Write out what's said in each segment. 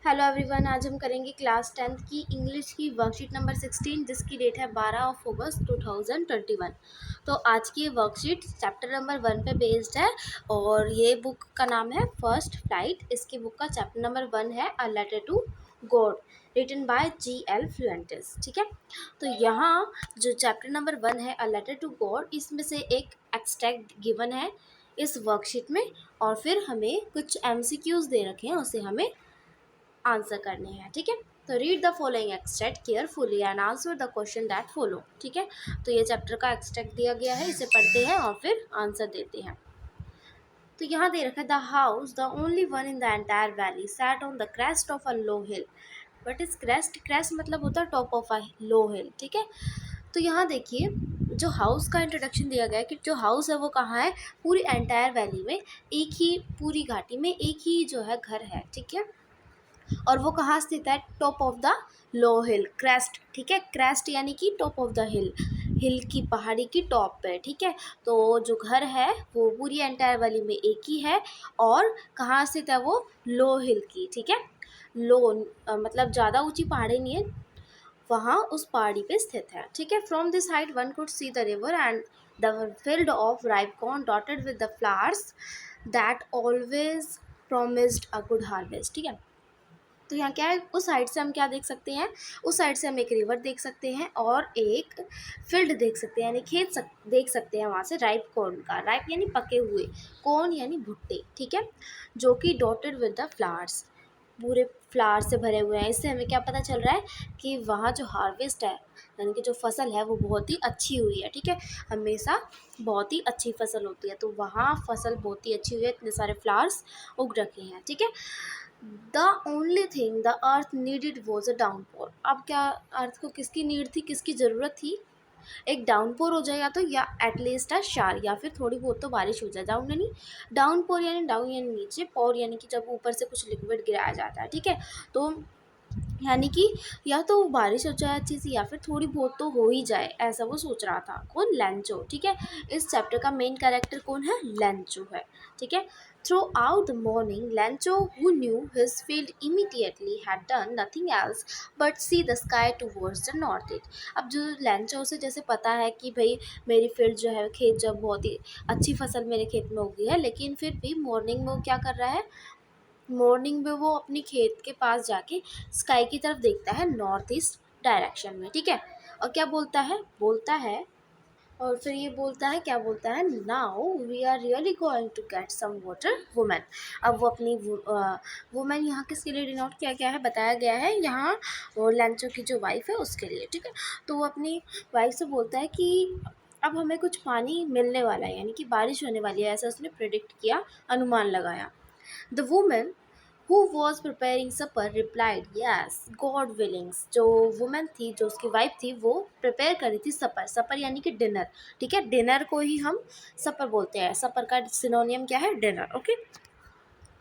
Hello everyone, आज हम करेंगे क्लास 10th की इंग्लिश की वर्कशीट नंबर 16 जिसकी डेट है 12 अगस्त 2021। तो आज की ये वर्कशीट चैप्टर नंबर 1 पे बेस्ड है और ये बुक का नाम है फर्स्ट फ्लाइट। इसकी बुक का चैप्टर नंबर 1 है a letter to God written by G.L. Fuentes. ठीक है, तो यहाँ जो चैप्टर नंबर 1 है अ लेटर टू गॉड, इसमें से एक एक्सट्रैक्ट गिवन है इस वर्कशीट में और फिर हमें कुछ MCQs दे रखे हैं, उसे हमें आंसर करने हैं। ठीक है, तो read the following extract carefully and answer the question that follow. ठीक है, तो ये चैप्टर का एक्सट्रैक्ट दिया गया है, इसे पढ़ते हैं और फिर आंसर देते हैं। तो यहाँ दे रखा है the house the only one in the entire valley sat on the crest of a low hill. But इस क्रेस्ट क्रेस्ट मतलब होता है टॉप ऑफ अ लो हिल। ठीक है, तो यहाँ देखिए जो हाउस का इंट्रोडक्शन दिया गया है कि जो हाउस है वो कहाँ है, पूरी एंटायर वैली में एक ही, पूरी घाटी में एक ही जो है घर है। ठीक है, और वो कहाँ स्थित है, top of the low hill, crest. ठीक है, क्रेस्ट यानी कि टॉप ऑफ द हिल, हिल की, पहाड़ी की टॉप पे। ठीक है, तो जो घर है वो पूरी एंटायर वैली में एक ही है और कहाँ स्थित है वो, लो हिल की। ठीक है, लो मतलब ज़्यादा ऊंची पहाड़ी नहीं है, वहाँ उस पहाड़ी पे स्थित है। ठीक है, from this height one could see the river and the field of ripe corn dotted with the flowers that always promised a good harvest. ठीक है, तो यहाँ क्या है, उस साइड से हम क्या देख सकते हैं, उस साइड से हम एक रिवर देख सकते हैं और एक फील्ड देख सकते हैं, यानी खेत देख सकते हैं वहाँ से राइप कॉर्न का। राइप यानी पके हुए, कॉर्न यानी भुट्टे। ठीक है, जो कि डॉटेड विद द फ्लावर्स, पूरे फ्लावर से भरे हुए हैं। इससे हमें क्या पता चल रहा है कि वहाँ जो हार्वेस्ट है, यानी कि जो फसल है वो बहुत ही अच्छी हुई है। ठीक है, हमेशा बहुत ही अच्छी फसल होती है, तो वहाँ फसल बहुत ही अच्छी हुई है, इतने सारे फ्लावर्स उग रखे हैं। ठीक है, the only thing the earth needed was a downpour. अब क्या, अर्थ को किसकी नीड थी, किसकी ज़रूरत थी, एक डाउनपोर हो जाए या तो, या एटलीस्ट अ शार, या फिर थोड़ी बहुत तो बारिश हो जाए। डाउन यानी, डाउनपोर यानी डाउन यानी नीचे, पोर यानी कि जब ऊपर से कुछ लिक्विड गिराया जाता है। ठीक है, तो यानी कि या तो बारिश हो जाए अच्छी सी या फिर थोड़ी बहुत तो हो ही जाए, ऐसा वो सोच रहा था। कौन, लेंचो। ठीक है, इस चैप्टर का मेन कैरेक्टर कौन है, लेंचो है। ठीक है, through out the morning Lencho who knew his field immediately had done nothing else but see the sky towards the north east. अब जो लेंचो से जैसे पता है कि भाई मेरी फील्ड जो है, खेत जब बहुत ही अच्छी फसल मेरे खेत में उगी है, लेकिन फिर भी मॉर्निंग में वो क्या कर रहा है, मॉर्निंग में वो अपनी खेत के पास जाके स्काई की तरफ देखता है, नॉर्थ ईस्ट डायरेक्शन में। ठीक है, और क्या बोलता है, और फिर ये बोलता है, क्या बोलता है, now we are really going to get some water woman. अब वो अपनी वुमेन यहाँ किसके लिए डिनोट किया गया है, बताया गया है यहाँ, वो लेंचो की जो वाइफ है उसके लिए। ठीक है, तो वो अपनी वाइफ से बोलता है कि अब हमें कुछ पानी मिलने वाला है, यानी कि बारिश होने वाली है, ऐसा उसने प्रिडिक्ट किया, अनुमान लगाया। The woman who was preparing supper replied, "Yes, God willing." जो वुमेन थी, जो उसकी वाइफ थी, वो प्रिपेयर कर रही थी सपर। सपर यानी कि डिनर। ठीक है, डिनर को ही हम सपर बोलते हैं, सपर का सिनोनियम क्या है, डिनर। ओके,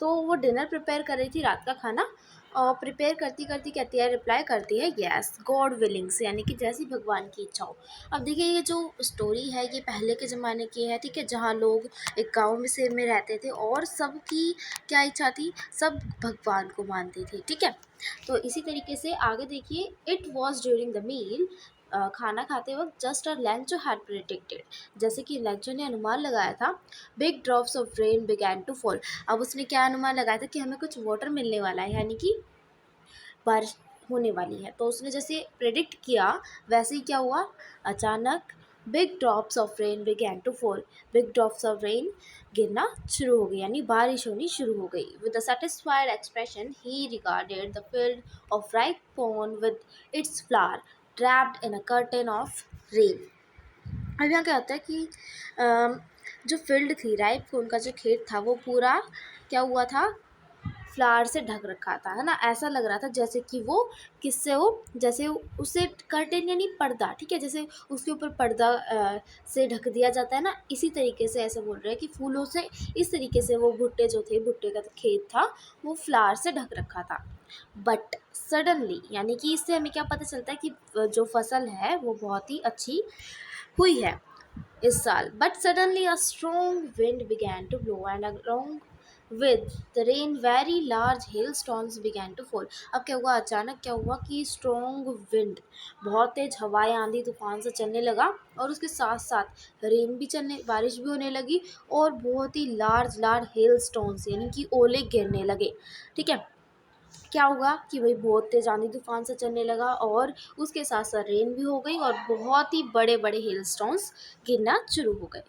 तो वो डिनर प्रिपेयर कर रही थी, रात का खाना, और प्रिपेयर करती करती कहती है, रिप्लाई करती है, यस गॉड विलिंग्स, यानी कि जैसी भगवान की इच्छा हो। अब देखिए ये जो स्टोरी है ये पहले के ज़माने की है। ठीक है, जहाँ लोग एक गांव में से में रहते थे और सबकी क्या इच्छा थी, सब भगवान को मानते थे। ठीक है, तो इसी तरीके से आगे देखिए, it was during the meal, खाना खाते वक्त, just a Lencho had predicted, जैसे कि लेंचो ने अनुमान लगाया था, big drops of rain began to fall. अब उसने क्या अनुमान लगाया था कि हमें कुछ वाटर मिलने वाला है, यानी कि बारिश होने वाली है। तो उसने जैसे प्रेडिक्ट किया वैसे ही क्या हुआ, अचानक big drops of rain began to fall, big drops of rain गिरना शुरू हो गई, यानी बारिश होनी शुरू हो गई। With a satisfied expression he regarded the field of ripe corn with its flower draped in a curtain of rain. अब यहाँ क्या होता है कि जो फील्ड थी, राइप कॉर्न का जो खेत था, वो पूरा क्या हुआ था, फ्लावर से ढक रखा था, है ना। ऐसा लग रहा था जैसे कि वो किससे हो, जैसे उसे कर्टेन यानी पर्दा। ठीक है, जैसे उसके ऊपर पर्दा से ढक दिया जाता है ना, इसी तरीके से ऐसे बोल रहे हैं कि फूलों से, इस तरीके से वो भुट्टे जो थे, भुट्टे का खेत था, वो फ्लावर से ढक रखा था। बट सडनली, यानी कि इससे हमें क्या पता चलता है कि जो फसल है वो बहुत ही अच्छी हुई है इस साल। But suddenly a strong wind began to blow and along with the rain very large hailstones began to fall. अब क्या हुआ, अचानक क्या हुआ कि स्ट्रॉन्ग विंड, बहुत तेज हवाएं आंधी तूफान से चलने लगा, और उसके साथ साथ रेन भी चलने, बारिश भी होने लगी, और बहुत ही लार्ज लार्ज हेल स्टोन्स यानी कि ओले गिरने लगे। ठीक है, क्या होगा कि भाई बहुत तेज आंधी तूफान से चलने लगा, और उसके साथ साथ रेन भी हो गई, और बहुत ही बड़े बड़े हेल स्टोन्स गिरना शुरू हो गए।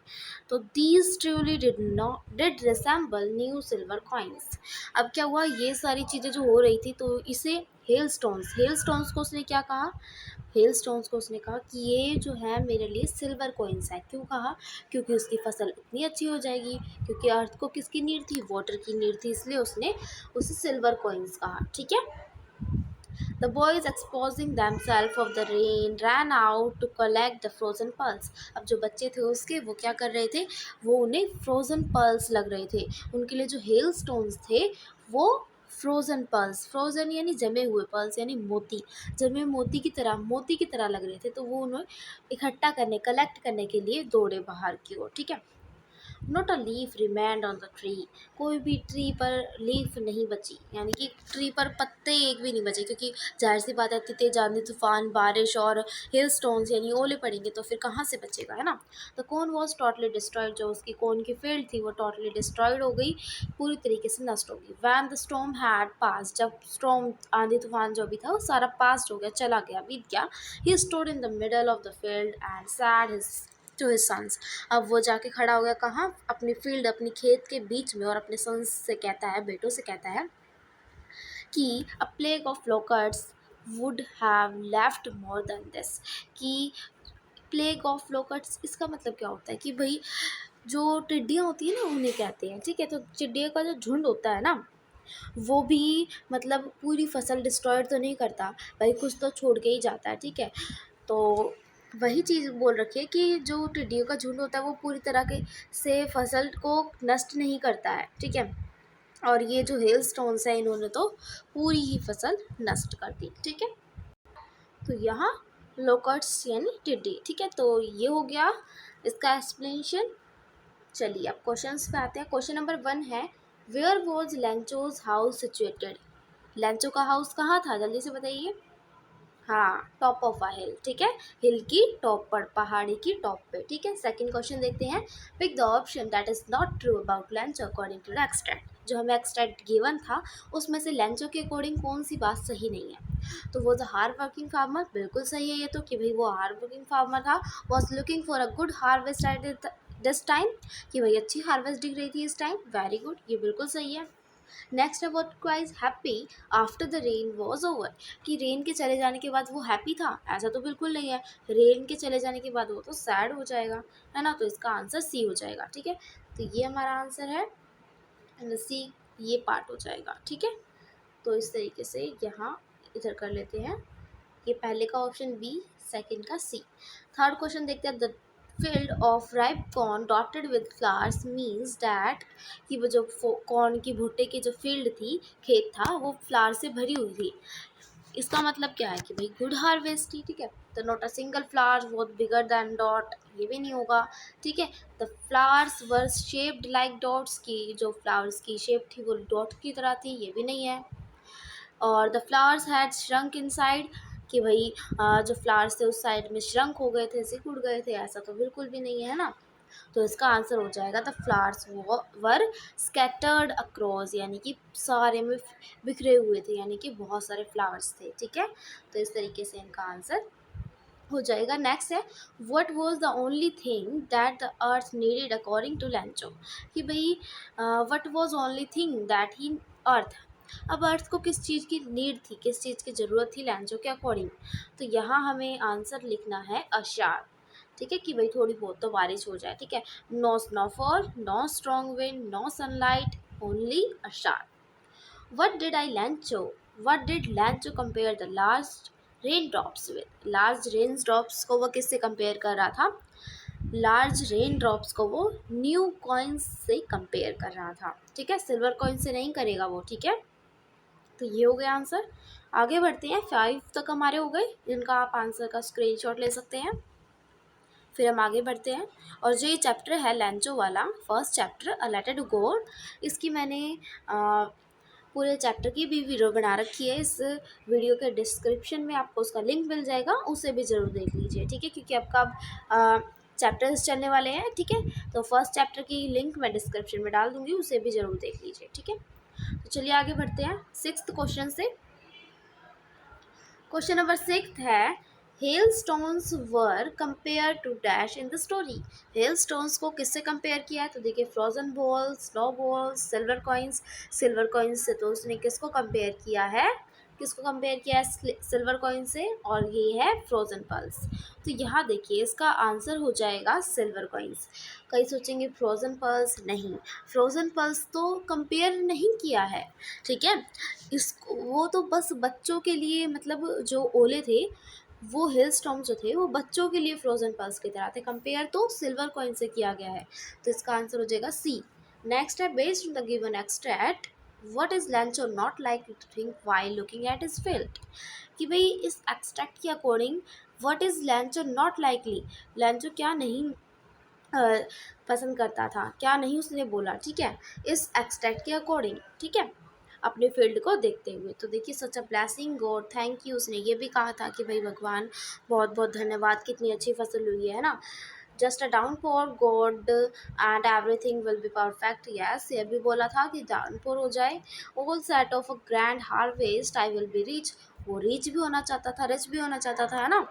तो these truly did resemble new silver coins. अब क्या हुआ, ये सारी चीज़ें जो हो रही थी, तो इसे हेल स्टोन्स को उसने क्या कहा, हेल स्टोन्स को उसने कहा कि ये जो है मेरे लिए सिल्वर कॉइन्स है। क्यों कहा, क्योंकि उसकी फसल इतनी अच्छी हो जाएगी, क्योंकि अर्थ को किसकी नीड थी, वाटर की नीड थी, इसलिए उसने उसे सिल्वर कॉइन्स कहा। ठीक है, the boys exposing themselves of the rain ran out to collect the frozen pearls। अब जो बच्चे थे उसके, वो क्या कर रहे थे, वो उन्हें फ्रोज़न पर्ल्स लग रहे थे, उनके लिए जो हेल स्टोन्स थे वो फ्रोज़न पर्ल्स, फ्रोज़न यानी जमे हुए, पर्ल्स यानी मोती, जमे मोती की तरह लग रहे थे, तो वो उन्हें इकट्ठा करने, कलेक्ट करने के लिए दौड़े बाहर की ओर। ठीक है, not a leaf remained on the tree. कोई भी ट्री पर लीफ नहीं बची, यानी कि ट्री पर पत्ते एक भी नहीं बचे, क्योंकि जाहिर सी बात है, इतनी तेज आंधी तूफान, बारिश और हिल स्टोन्स यानी ओले पड़ेंगे तो फिर कहाँ से बचेगा, है ना। The cone was totally destroyed. जो उसकी कोन की फील्ड थी वो टोटली डिस्ट्रॉयड हो गई, पूरी तरीके से नष्ट हो गई। वैन द स्टॉर्म हैड पास, जब स्टॉर्म आंधी तूफान जो भी था वो सारा पास्ट हो गया, चला गया, बीत गया। He stood in the middle of the field and said his to his sons. अब वो जाके खड़ा हो गया कहाँ, अपनी फील्ड, अपनी खेत के बीच में, और अपने सन्स से कहता है, बेटों से कहता है कि a plague of locusts would have left more than this. कि प्लेग ऑफ लोकर्ट्स, इसका मतलब क्या होता है कि भाई जो टिड्डियाँ होती है ना उन्हें कहते हैं। ठीक है, तो टिड्डियों का जो झुंड होता है ना, वो भी मतलब पूरी फसल डिस्ट्रॉयड तो नहीं करता भाई, कुछ तो छोड़ के ही जाता है। ठीक है, तो वही चीज़ बोल रखी है कि जो टिड्डियों का झुंड होता है वो पूरी तरह के से फसल को नष्ट नहीं करता है। ठीक है, और ये जो हेल स्टोन्स है इन्होंने तो पूरी ही फसल नष्ट कर दी। ठीक है, तो यहाँ लोकर्ट्स यानी टिड्डी। ठीक है, तो ये हो गया इसका एक्सप्लेनेशन। चलिए अब क्वेश्चंस पे आते हैं। क्वेश्चन नंबर 1 है, where was Lencho's house situated. Lencho का हाउस कहाँ था, जल्दी से बताइए। हाँ, टॉप ऑफ अ हिल। ठीक है, हिल की टॉप पर, पहाड़ी की टॉप पे। ठीक है, सेकंड क्वेश्चन देखते हैं। Pick the option that is not true about Lencho according to the extract. जो हमें एक्सट्रैक्ट गिवन था उसमें से लेंचो के अकॉर्डिंग कौन सी बात सही नहीं है। तो वो द हार्ड वर्किंग फार्मर, बिल्कुल सही है ये तो, कि भाई वो हार्ड वर्किंग फार्मर था, was looking for a good harvest at this time, कि भाई अच्छी हार्वेस्ट दिख रही थी इस टाइम। वेरी गुड, ये बिल्कुल सही है। नेक्स्ट है, what quiz happy after the rain was over. कि रेन के चले जाने के बाद वो हैप्पी था, ऐसा तो बिल्कुल नहीं है। रेन के चले जाने के बाद वो तो सैड हो जाएगा, है ना। तो इसका आंसर सी हो जाएगा। ठीक है, तो ये हमारा आंसर है, एंड सी ये पार्ट हो जाएगा। ठीक है, तो इस तरीके से यहाँ इधर कर लेते हैं। ये पहले का ऑप्शन बी, सेकंड का सी। थर्ड क्वेश्चन देखते हैं। The field of ripe corn dotted with flowers means that, कि वो जो कॉर्न की भुट्टे की जो फील्ड थी, खेत था, वो फ्लावर से भरी हुई थी। इसका मतलब क्या है कि भाई गुड हार्वेस्ट थी। ठीक है, तो not a single flower was bigger than dot, ये भी नहीं होगा। ठीक है, the flowers were shaped like dots, की जो फ्लावर्स की शेप थी वो डॉट की तरह थी, ये भी नहीं है। और the flowers had shrunk inside, कि भाई जो फ्लावर्स थे उस साइड में श्रंक हो गए थे, सिकुड़ गए थे, ऐसा तो बिल्कुल भी नहीं है ना। तो इसका आंसर हो जाएगा the flowers were scattered across, यानी कि सारे में बिखरे हुए थे, यानी कि बहुत सारे फ्लावर्स थे। ठीक है, तो इस तरीके से इनका आंसर हो जाएगा। नेक्स्ट है, what was the only thing that the earth needed according to Lencho. कि भाई what was only thing that he earth, अब अर्थ को किस चीज़ की नीड थी, किस चीज़ की ज़रूरत थी लैंचो के अकॉर्डिंग। तो यहाँ हमें आंसर लिखना है अशार। ठीक है, कि भाई थोड़ी बहुत तो बारिश हो जाए। ठीक है, no snowfall, no strong wind, no sunlight, only a shower. What did I Lancho? What did Lancho compare the large raindrops with? Large raindrops को वो किससे कंपेयर कर रहा था? लार्ज रेन ड्रॉप्स को वो न्यू कॉइन्स से कंपेयर कर रहा था। ठीक है, सिल्वर कॉइन से नहीं करेगा वो। ठीक है, तो ये हो गया आंसर। आगे बढ़ते हैं। 5 तक हमारे हो गए, जिनका आप आंसर का स्क्रीनशॉट ले सकते हैं। फिर हम आगे बढ़ते हैं। और जो ये चैप्टर है लैंचो वाला, first chapter a letter to God, इसकी मैंने पूरे चैप्टर की भी वीडियो बना रखी है। इस वीडियो के डिस्क्रिप्शन में आपको उसका लिंक मिल जाएगा, उसे भी ज़रूर देख लीजिए, ठीक है, क्योंकि आपका चैप्टर्स चलने वाले हैं, ठीक है। तो फर्स्ट चैप्टर की लिंक मैं डिस्क्रिप्शन में डाल दूँगी, उसे भी ज़रूर देख लीजिए, ठीक है। तो चलिए आगे बढ़ते हैं 6th क्वेश्चन से। क्वेश्चन नंबर 6 है, hailstones were compare to dash in the story. Hailstones को किससे कंपेयर किया है? तो देखिए, frozen balls, snow balls, silver coins. Silver coins से तो उसने किसको कंपेयर किया है? किसको कंपेयर किया है सिल्वर कॉइन से? और ये है फ्रोजन पल्स। तो यहाँ देखिए, इसका आंसर हो जाएगा सिल्वर कॉइन्स। कई सोचेंगे फ्रोजन पल्स, नहीं, फ्रोजन पल्स तो कंपेयर नहीं किया है, ठीक है। इसको वो तो बस बच्चों के लिए, मतलब जो ओले थे, वो हिल स्टॉर्म जो थे वो बच्चों के लिए फ्रोजन पल्स की तरह थे, कंपेयर तो सिल्वर कॉइन से किया गया है। तो इसका आंसर हो जाएगा सी। नेक्स्ट है, based on the given extract what is Lencho not likely to think while looking at his field. कि भाई इस एक्सट्रैक्ट के according what is Lencho not likely, Lencho क्या नहीं पसंद करता था, क्या नहीं उसने बोला, ठीक है, इस एक्सट्रैक्ट के अकॉर्डिंग, ठीक है, अपने फील्ड को देखते हुए। तो देखिए, such a blessing God, thank you, उसने ये भी कहा था कि भाई भगवान बहुत बहुत धन्यवाद, कितनी अच्छी फसल हुई है ना। Just a downpour God and everything will be perfect, yes, ये भी बोला था कि डाउनपोर हो जाए। All set of a grand harvest I will be rich, वो रिच भी होना चाहता था, रिच भी होना चाहता था, है ना।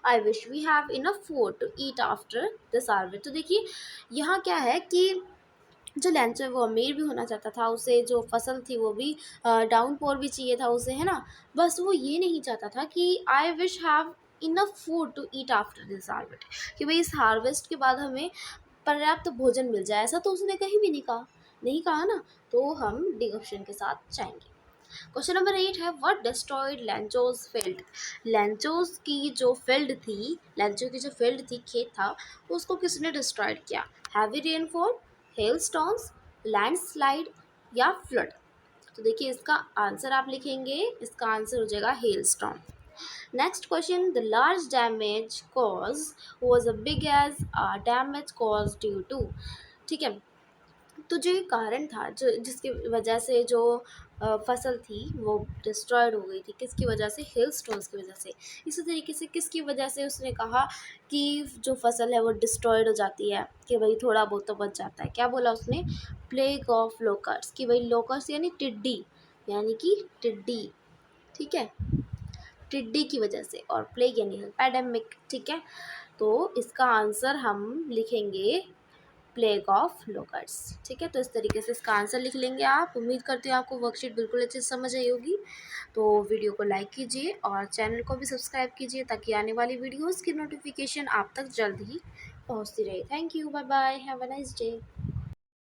I wish we have enough food to eat after this harvest. तो देखिए, यहाँ क्या है कि जो लैंचो है वो अमीर भी होना चाहता था, उसे जो फसल थी वो भी डाउनपोर भी चाहिए था उसे, है ना। बस वो ये नहीं चाहता था कि I wish have enough food to eat after this harvest, कि भाई इस हार्वेस्ट के बाद हमें पर्याप्त भोजन मिल जाए, ऐसा तो उसने कहीं भी नहीं कहा, नहीं कहा ना। तो हम डी ऑप्शन के साथ जाएंगे। क्वेश्चन नंबर 8 है, व्हाट डिस्ट्रॉयड लैंचोज फील्ड। लैंचोज की जो फील्ड थी, लैंचो की जो फील्ड थी, खेत था, उसको किसने डिस्ट्रॉयड किया? हैवी रेनफॉल, हेलस्टॉर्म्स, लैंडस्लाइड या फ्लड। तो देखिए, इसका आंसर आप लिखेंगे, इसका आंसर हो जाएगा hailstorm. Next question, the large damage cause was a big as damage cause due to, ठीक है। तो जो ये कारण था, जो जिसकी वजह से जो फसल थी वो डिस्ट्रॉयड हो गई थी, किसकी वजह से? हेल स्टोन्स की वजह से। इसी तरीके से किसकी वजह से उसने कहा कि जो फसल है वो डिस्ट्रॉयड हो जाती है, कि भाई थोड़ा बहुत तो बच जाता है, क्या बोला उसने? प्लेग ऑफ लोकर्स, कि भाई लोकर्स यानी टिड्डी, यानी कि टिड्डी, ठीक है, टिड्डी की वजह से, और प्लेग यानी पैडेमिक, ठीक है। तो इसका आंसर हम लिखेंगे प्लेग ऑफ लोकर्स, ठीक है। तो इस तरीके से इसका आंसर लिख लेंगे आप। उम्मीद करती हूँ आपको वर्कशीट बिल्कुल अच्छे से समझ आई होगी। तो वीडियो को लाइक कीजिए और चैनल को भी सब्सक्राइब कीजिए, ताकि आने वाली वीडियोस की नोटिफिकेशन आप तक जल्द ही पहुँचती रहे। Thank you, bye bye, have a nice day.